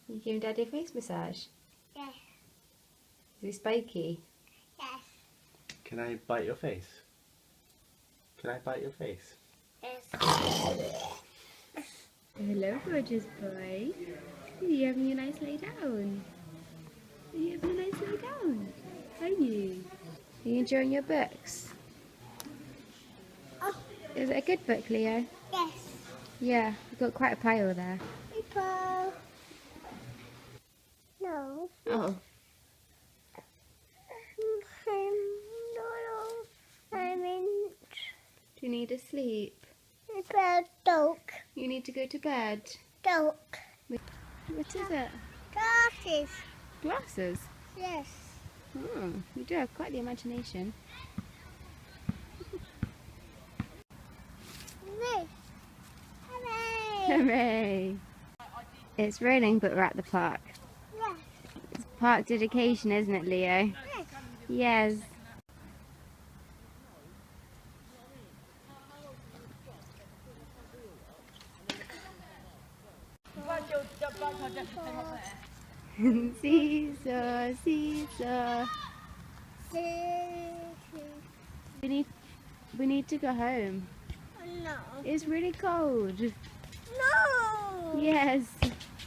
You giving Daddy a face massage? Yes. Is he spiky? Yes. Can I bite your face? Can I bite your face? Yes. Hello, gorgeous boy. Are you having a nice lay down? Are you having a nice lay down? Are you? Are you enjoying your books? Oh, Is it a good book, Leo? yes. Yeah, we've got quite a pile there. People. No. Oh. I'm in Do you need to sleep? dog. You need to go to bed. Dog. What is it? Glasses. Glasses? Yes. Oh, you do have quite the imagination. Me. Hooray. Hooray! It's raining, but we're at the park. Yes. It's park dedication, isn't it, Leo? Yes. Yes. Seesaw, seesaw. We need to go home. No. It's really cold. No. Yes,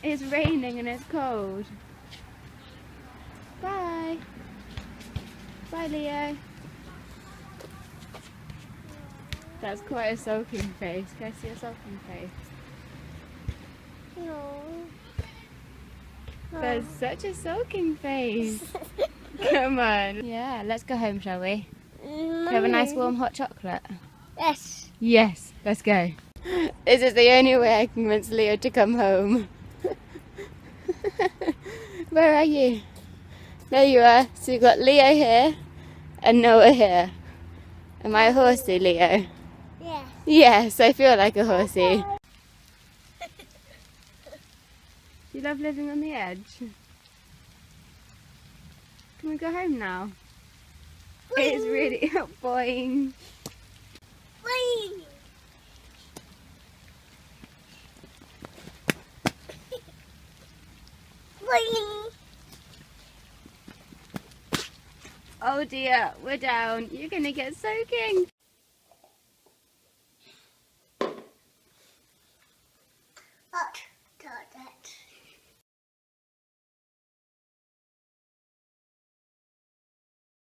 it's raining and it's cold. Bye. Bye, Leo. That's quite a sulking face. Can I see a sulking face? No. That's such a sulking face. Come on. Yeah, let's go home, shall we? Have a nice warm hot chocolate. Yes. Yes, let's go. This is the only way I can convince Leo to come home. Where are you? There you are. So you've got Leo here and Noah here. Am I a horsey, Leo? Yes. Yes, I feel like a horsey. You love living on the edge? Can we go home now? Boing. It's really boing. Boing. Boing. Oh dear, we're down. You're gonna get soaking.